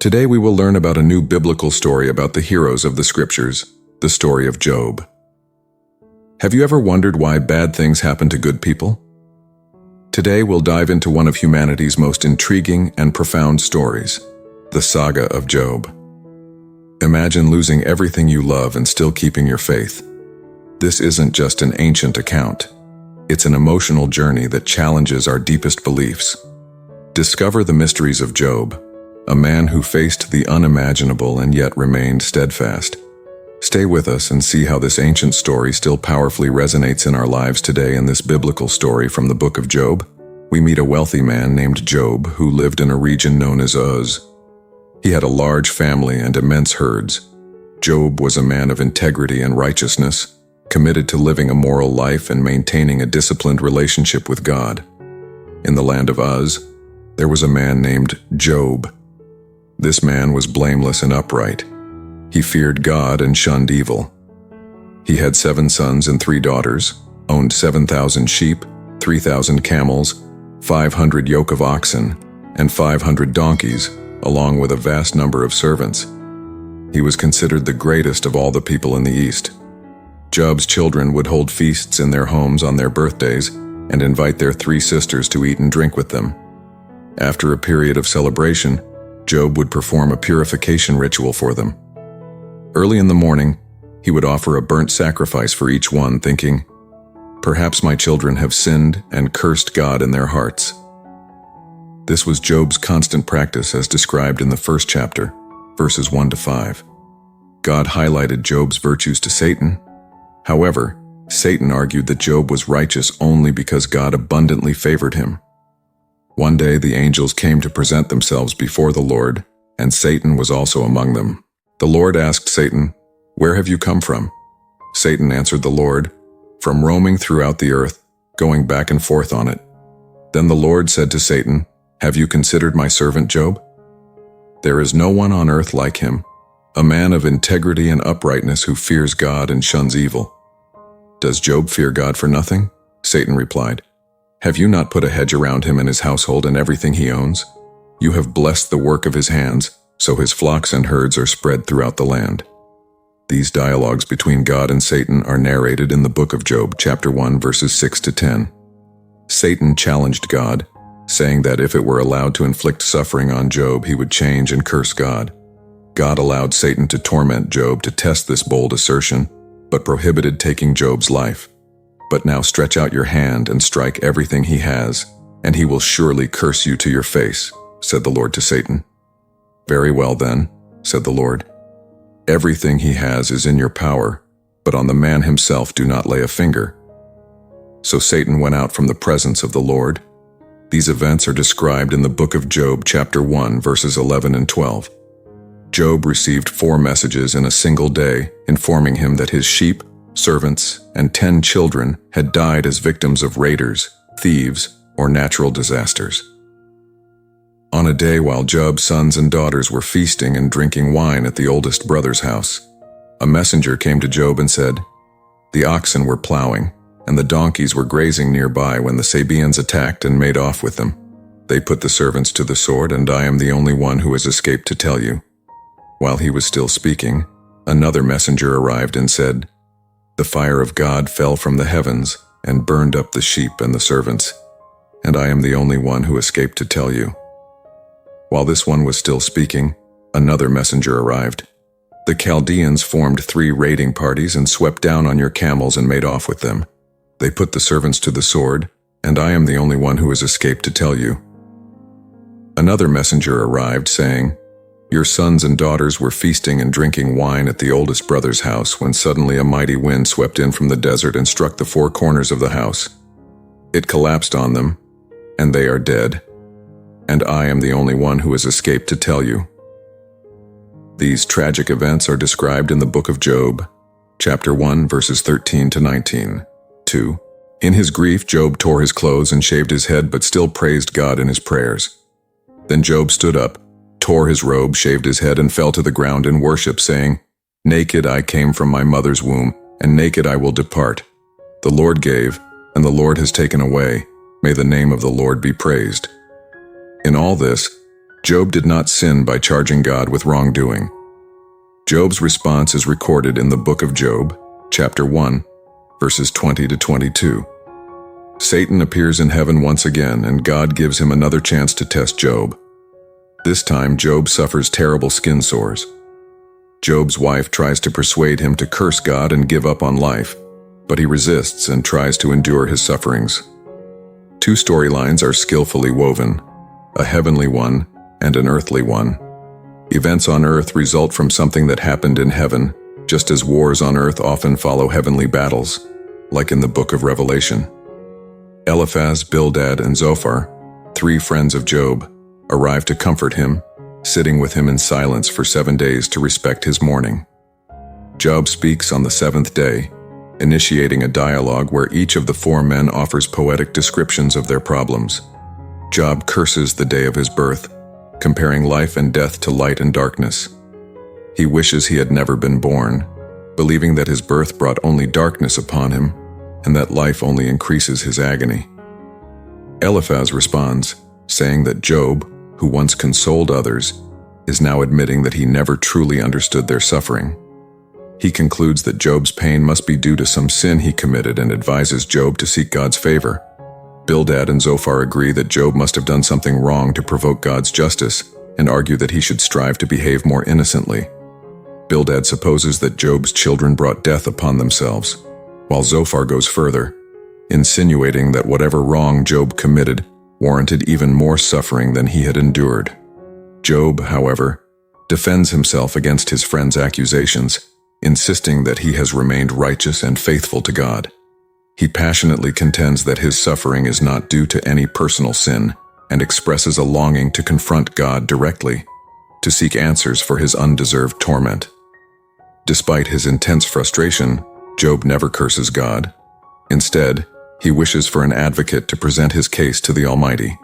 Today we will learn about a new biblical story about the heroes of the scriptures, the story of Job. Have you ever wondered why bad things happen to good people? Today we'll dive into one of humanity's most intriguing and profound stories, the saga of Job. Imagine losing everything you love and still keeping your faith. This isn't just an ancient account. It's an emotional journey that challenges our deepest beliefs. Discover the mysteries of Job, a man who faced the unimaginable and yet remained steadfast. Stay with us and see how this ancient story still powerfully resonates in our lives today. In this biblical story from the book of Job, we meet a wealthy man named Job who lived in a region known as Uz. He had a large family and immense herds. Job was a man of integrity and righteousness, committed to living a moral life and maintaining a disciplined relationship with God. In the land of Uz, there was a man named Job. This man was blameless and upright. He feared God and shunned evil. He had 7 sons and 3 daughters, owned 7,000 sheep, 3,000 camels, 500 yoke of oxen, and 500 donkeys, along with a vast number of servants. He was considered the greatest of all the people in the East. Job's children would hold feasts in their homes on their birthdays and invite their 3 sisters to eat and drink with them. After a period of celebration, Job would perform a purification ritual for them. Early in the morning, he would offer a burnt sacrifice for each one, thinking, "Perhaps my children have sinned and cursed God in their hearts." This was Job's constant practice as described in the first chapter, verses 1 to 5. God highlighted Job's virtues to Satan. However, Satan argued that Job was righteous only because God abundantly favored him. One day the angels came to present themselves before the Lord, and Satan was also among them. The Lord asked Satan, "Where have you come from?" Satan answered the Lord, "From roaming throughout the earth, going back and forth on it." Then the Lord said to Satan, "Have you considered my servant Job? There is no one on earth like him, a man of integrity and uprightness who fears God and shuns evil." "Does Job fear God for nothing?" Satan replied. "Have you not put a hedge around him and his household and everything he owns? You have blessed the work of his hands, so his flocks and herds are spread throughout the land." These dialogues between God and Satan are narrated in the book of Job, chapter 1, verses 6 to 10. Satan challenged God, saying that if it were allowed to inflict suffering on Job, he would change and curse God. God allowed Satan to torment Job to test this bold assertion, but prohibited taking Job's life. "But now stretch out your hand and strike everything he has, and he will surely curse you to your face," said the Lord to Satan. "Very well then," said the Lord. "Everything he has is in your power, but on the man himself do not lay a finger." So Satan went out from the presence of the Lord. These events are described in the book of Job, chapter 1, verses 11 and 12. Job received 4 messages in a single day, informing him that his sheep, servants, and 10 children had died as victims of raiders, thieves, or natural disasters. On a day while Job's sons and daughters were feasting and drinking wine at the oldest brother's house, a messenger came to Job and said, "The oxen were plowing, and the donkeys were grazing nearby when the Sabeans attacked and made off with them. They put the servants to the sword, and I am the only one who has escaped to tell you." While he was still speaking, another messenger arrived and said, "The fire of God fell from the heavens and burned up the sheep and the servants, and I am the only one who escaped to tell you." While this one was still speaking, another messenger arrived. "The Chaldeans formed 3 raiding parties and swept down on your camels and made off with them. They put the servants to the sword, and I am the only one who has escaped to tell you." Another messenger arrived, saying, "Your sons and daughters were feasting and drinking wine at the oldest brother's house when suddenly a mighty wind swept in from the desert and struck the 4 corners of the house. It collapsed on them, and they are dead. And I am the only one who has escaped to tell you." These tragic events are described in the book of Job, chapter 1, verses 13 to 19. 2. In his grief, Job tore his clothes and shaved his head, but still praised God in his prayers. Then Job stood up, tore his robe, shaved his head, and fell to the ground in worship, saying, "Naked I came from my mother's womb, and naked I will depart. The Lord gave, and the Lord has taken away. May the name of the Lord be praised." In all this, Job did not sin by charging God with wrongdoing. Job's response is recorded in the book of Job, chapter 1, verses 20 to 22. Satan appears in heaven once again, and God gives him another chance to test Job. This time, Job suffers terrible skin sores. Job's wife tries to persuade him to curse God and give up on life, but he resists and tries to endure his sufferings. Two storylines are skillfully woven, a heavenly one and an earthly one. Events on earth result from something that happened in heaven, just as wars on earth often follow heavenly battles, like in the book of Revelation. Eliphaz, Bildad, and Zophar, three friends of Job, arrive to comfort him, sitting with him in silence for 7 days to respect his mourning. Job speaks on the seventh day, initiating a dialogue where each of the four men offers poetic descriptions of their problems. Job curses the day of his birth, comparing life and death to light and darkness. He wishes he had never been born, believing that his birth brought only darkness upon him, and that life only increases his agony. Eliphaz responds, saying that Job, who once consoled others, is now admitting that he never truly understood their suffering. He concludes that Job's pain must be due to some sin he committed and advises Job to seek God's favor. Bildad and Zophar agree that Job must have done something wrong to provoke God's justice and argue that he should strive to behave more innocently. Bildad supposes that Job's children brought death upon themselves, while Zophar goes further, insinuating that whatever wrong Job committed warranted even more suffering than he had endured. Job, however, defends himself against his friend's accusations, insisting that he has remained righteous and faithful to God. He passionately contends that his suffering is not due to any personal sin and expresses a longing to confront God directly, to seek answers for his undeserved torment. Despite his intense frustration, Job never curses God. Instead, he wishes for an advocate to present his case to the Almighty.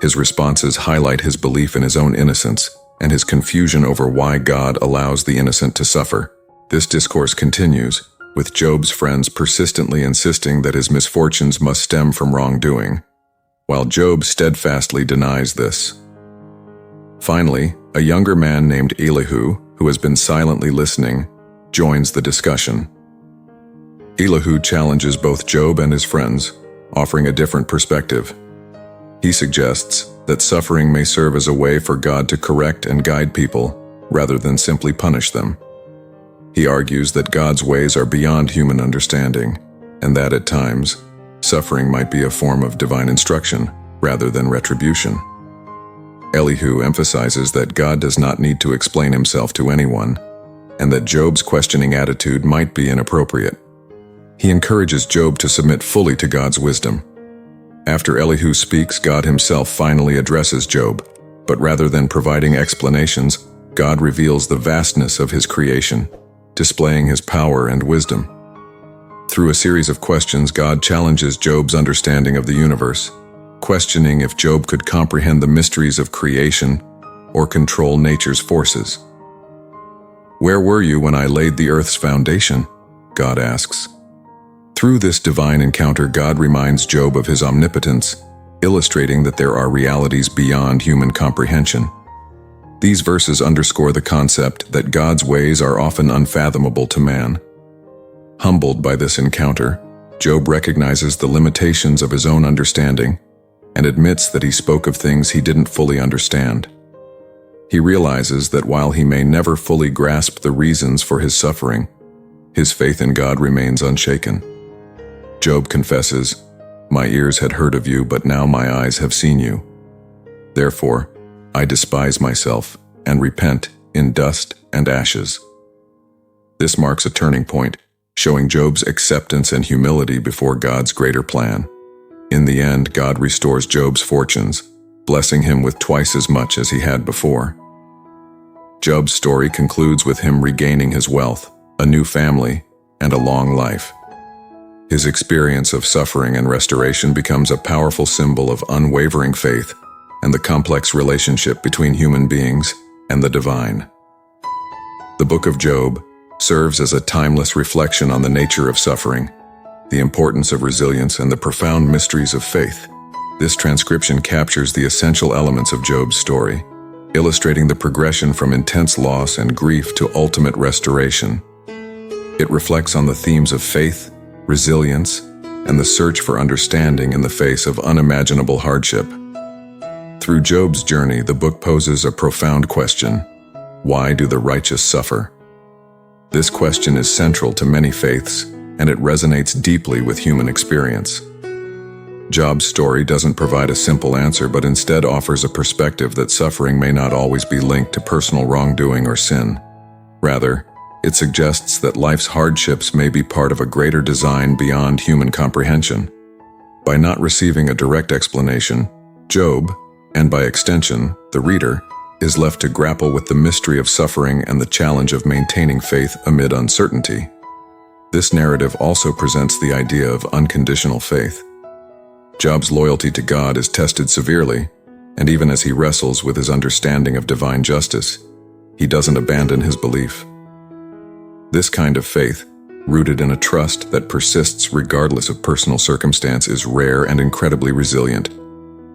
His responses highlight his belief in his own innocence and his confusion over why God allows the innocent to suffer. This discourse continues, with Job's friends persistently insisting that his misfortunes must stem from wrongdoing, while Job steadfastly denies this. Finally, a younger man named Elihu, who has been silently listening, joins the discussion. Elihu challenges both Job and his friends, offering a different perspective. He suggests that suffering may serve as a way for God to correct and guide people, rather than simply punish them. He argues that God's ways are beyond human understanding, and that at times, suffering might be a form of divine instruction, rather than retribution. Elihu emphasizes that God does not need to explain himself to anyone, and that Job's questioning attitude might be inappropriate. He encourages Job to submit fully to God's wisdom. After Elihu speaks, God himself finally addresses Job, but rather than providing explanations, God reveals the vastness of his creation, displaying his power and wisdom. Through a series of questions, God challenges Job's understanding of the universe, questioning if Job could comprehend the mysteries of creation or control nature's forces. "Where were you when I laid the earth's foundation?" God asks. Through this divine encounter, God reminds Job of his omnipotence, illustrating that there are realities beyond human comprehension. These verses underscore the concept that God's ways are often unfathomable to man. Humbled by this encounter, Job recognizes the limitations of his own understanding and admits that he spoke of things he didn't fully understand. He realizes that while he may never fully grasp the reasons for his suffering, his faith in God remains unshaken. Job confesses, "My ears had heard of you, but now my eyes have seen you. Therefore, I despise myself and repent in dust and ashes." This marks a turning point, showing Job's acceptance and humility before God's greater plan. In the end, God restores Job's fortunes, blessing him with twice as much as he had before. Job's story concludes with him regaining his wealth, a new family, and a long life. His experience of suffering and restoration becomes a powerful symbol of unwavering faith and the complex relationship between human beings and the divine. The Book of Job serves as a timeless reflection on the nature of suffering, the importance of resilience, and the profound mysteries of faith. This transcription captures the essential elements of Job's story, illustrating the progression from intense loss and grief to ultimate restoration. It reflects on the themes of faith, resilience, and the search for understanding in the face of unimaginable hardship. Through Job's journey, the book poses a profound question: why do the righteous suffer? This question is central to many faiths, and it resonates deeply with human experience. Job's story doesn't provide a simple answer, but instead offers a perspective that suffering may not always be linked to personal wrongdoing or sin. Rather, it suggests that life's hardships may be part of a greater design beyond human comprehension. By not receiving a direct explanation, Job, and by extension, the reader, is left to grapple with the mystery of suffering and the challenge of maintaining faith amid uncertainty. This narrative also presents the idea of unconditional faith. Job's loyalty to God is tested severely, and even as he wrestles with his understanding of divine justice, he doesn't abandon his belief. This kind of faith, rooted in a trust that persists regardless of personal circumstance, is rare and incredibly resilient.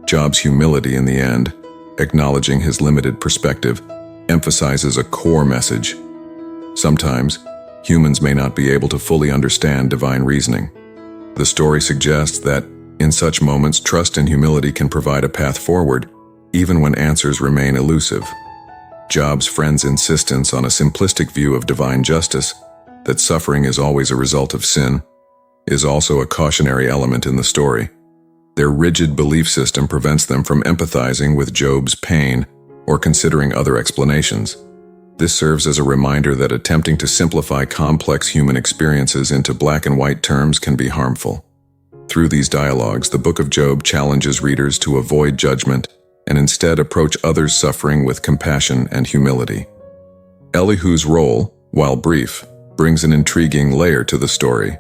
Job's humility in the end, acknowledging his limited perspective, emphasizes a core message. Sometimes, humans may not be able to fully understand divine reasoning. The story suggests that, in such moments, trust and humility can provide a path forward, even when answers remain elusive. Job's friend's insistence on a simplistic view of divine justice, that suffering is always a result of sin, is also a cautionary element in the story. Their rigid belief system prevents them from empathizing with Job's pain or considering other explanations. This serves as a reminder that attempting to simplify complex human experiences into black and white terms can be harmful. Through these dialogues, the Book of Job challenges readers to avoid judgment and instead approach others' suffering with compassion and humility. Elihu's role, while brief, brings an intriguing layer to the story.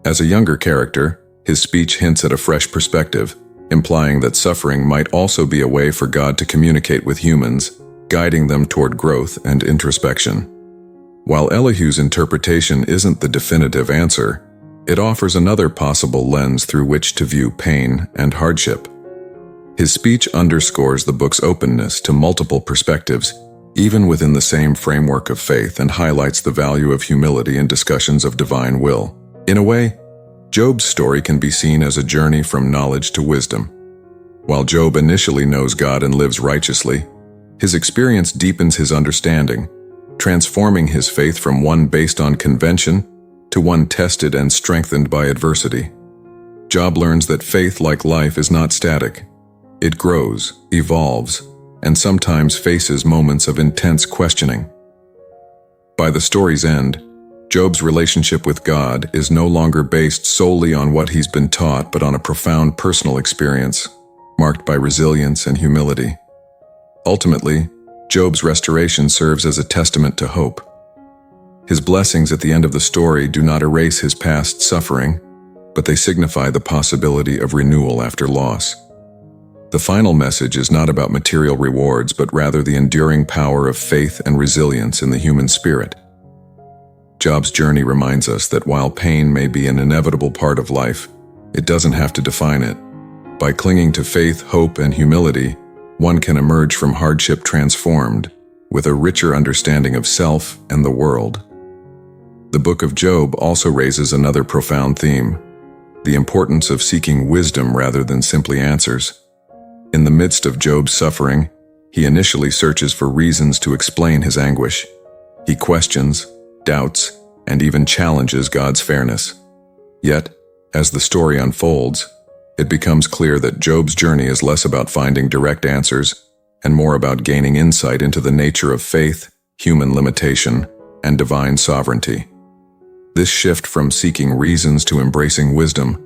As a younger character, his speech hints at a fresh perspective, implying that suffering might also be a way for God to communicate with humans, guiding them toward growth and introspection. While Elihu's interpretation isn't the definitive answer, it offers another possible lens through which to view pain and hardship. His speech underscores the book's openness to multiple perspectives, even within the same framework of faith, and highlights the value of humility in discussions of divine will. In a way, Job's story can be seen as a journey from knowledge to wisdom. While Job initially knows God and lives righteously, his experience deepens his understanding, transforming his faith from one based on convention to one tested and strengthened by adversity. Job learns that faith, like life, is not static. It grows, evolves, and sometimes faces moments of intense questioning. By the story's end, Job's relationship with God is no longer based solely on what he's been taught, but on a profound personal experience, marked by resilience and humility. Ultimately, Job's restoration serves as a testament to hope. His blessings at the end of the story do not erase his past suffering, but they signify the possibility of renewal after loss. The final message is not about material rewards, but rather the enduring power of faith and resilience in the human spirit. Job's journey reminds us that while pain may be an inevitable part of life, it doesn't have to define it. By clinging to faith, hope, and humility, one can emerge from hardship transformed, with a richer understanding of self and the world. The Book of Job also raises another profound theme: the importance of seeking wisdom rather than simply answers. In the midst of Job's suffering, he initially searches for reasons to explain his anguish. He questions, doubts, and even challenges God's fairness. Yet, as the story unfolds, it becomes clear that Job's journey is less about finding direct answers and more about gaining insight into the nature of faith, human limitation, and divine sovereignty. This shift from seeking reasons to embracing wisdom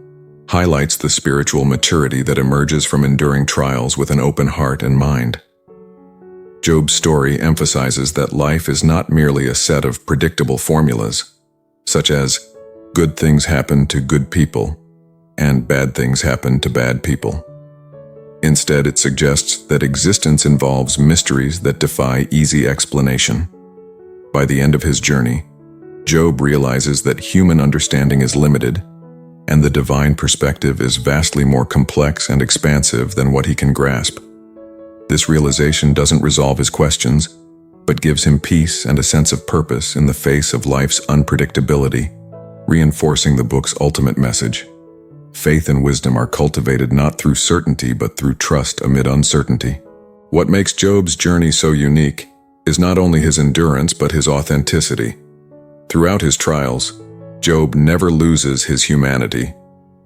highlights the spiritual maturity that emerges from enduring trials with an open heart and mind. Job's story emphasizes that life is not merely a set of predictable formulas, such as good things happen to good people and bad things happen to bad people. Instead, it suggests that existence involves mysteries that defy easy explanation. By the end of his journey, Job realizes that human understanding is limited, and the divine perspective is vastly more complex and expansive than what he can grasp. This realization doesn't resolve his questions, but gives him peace and a sense of purpose in the face of life's unpredictability, reinforcing the book's ultimate message. Faith and wisdom are cultivated not through certainty but through trust amid uncertainty. What makes Job's journey so unique is not only his endurance but his authenticity. Throughout his trials, Job never loses his humanity.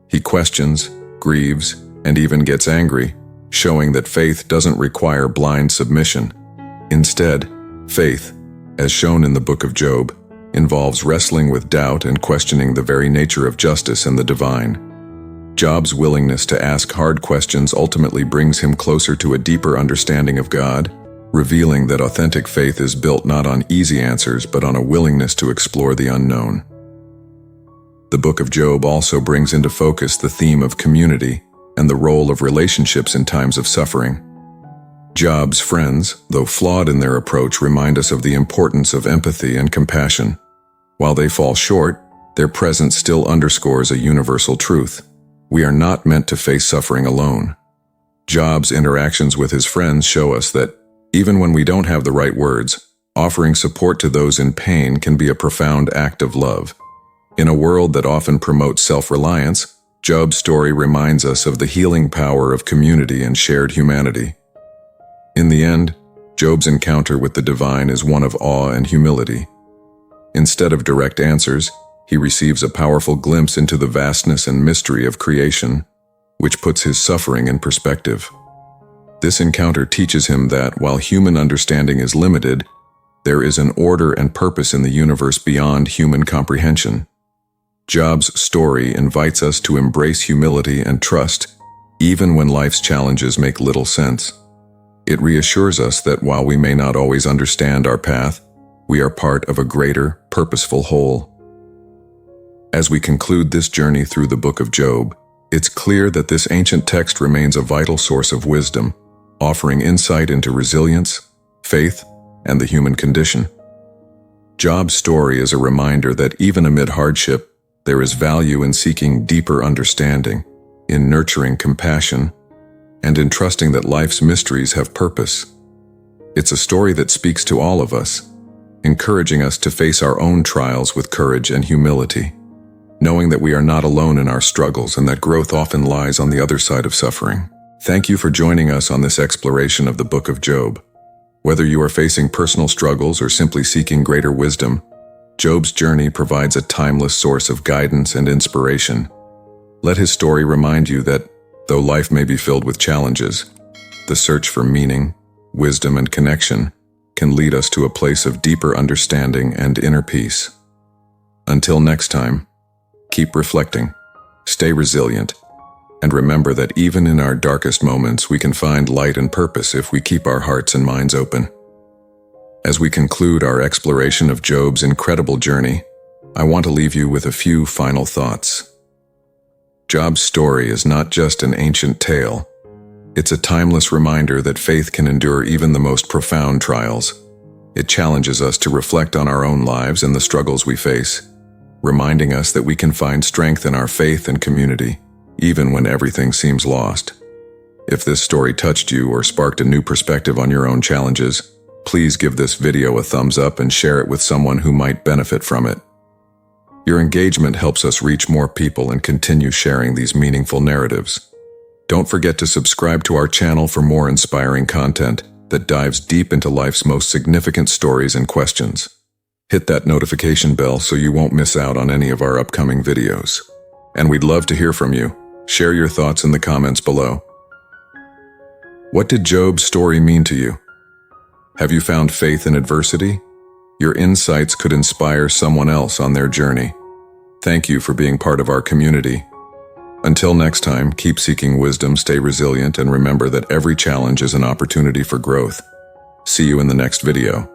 He questions, grieves, and even gets angry, showing that faith doesn't require blind submission. Instead, faith, as shown in the book of Job, involves wrestling with doubt and questioning the very nature of justice and the divine. Job's willingness to ask hard questions ultimately brings him closer to a deeper understanding of God, revealing that authentic faith is built not on easy answers but on a willingness to explore the unknown. The book of Job also brings into focus the theme of community and the role of relationships in times of suffering. Job's friends, though flawed in their approach, remind us of the importance of empathy and compassion. While they fall short, their presence still underscores a universal truth. We are not meant to face suffering alone. Job's interactions with his friends show us that, even when we don't have the right words, offering support to those in pain can be a profound act of love. In a world that often promotes self-reliance, Job's story reminds us of the healing power of community and shared humanity. In the end, Job's encounter with the divine is one of awe and humility. Instead of direct answers, he receives a powerful glimpse into the vastness and mystery of creation, which puts his suffering in perspective. This encounter teaches him that, while human understanding is limited, there is an order and purpose in the universe beyond human comprehension. Job's story invites us to embrace humility and trust, even when life's challenges make little sense. It reassures us that while we may not always understand our path, we are part of a greater, purposeful whole. As we conclude this journey through the book of Job, it's clear that this ancient text remains a vital source of wisdom, offering insight into resilience, faith, and the human condition. Job's story is a reminder that even amid hardship, there is value in seeking deeper understanding, in nurturing compassion, and in trusting that life's mysteries have purpose. It's a story that speaks to all of us, encouraging us to face our own trials with courage and humility, knowing that we are not alone in our struggles and that growth often lies on the other side of suffering. Thank you for joining us on this exploration of the book of Job. Whether you are facing personal struggles or simply seeking greater wisdom, Job's journey provides a timeless source of guidance and inspiration. Let his story remind you that, though life may be filled with challenges, the search for meaning, wisdom, and connection can lead us to a place of deeper understanding and inner peace. Until next time, keep reflecting, stay resilient, and remember that even in our darkest moments we can find light and purpose if we keep our hearts and minds open. As we conclude our exploration of Job's incredible journey, I want to leave you with a few final thoughts. Job's story is not just an ancient tale. It's a timeless reminder that faith can endure even the most profound trials. It challenges us to reflect on our own lives and the struggles we face, reminding us that we can find strength in our faith and community, even when everything seems lost. If this story touched you or sparked a new perspective on your own challenges, please give this video a thumbs up and share it with someone who might benefit from it. Your engagement helps us reach more people and continue sharing these meaningful narratives. Don't forget to subscribe to our channel for more inspiring content that dives deep into life's most significant stories and questions. Hit that notification bell so you won't miss out on any of our upcoming videos. And we'd love to hear from you. Share your thoughts in the comments below. What did Job's story mean to you? Have you found faith in adversity? Your insights could inspire someone else on their journey. Thank you for being part of our community. Until next time, keep seeking wisdom, stay resilient, and remember that every challenge is an opportunity for growth. See you in the next video.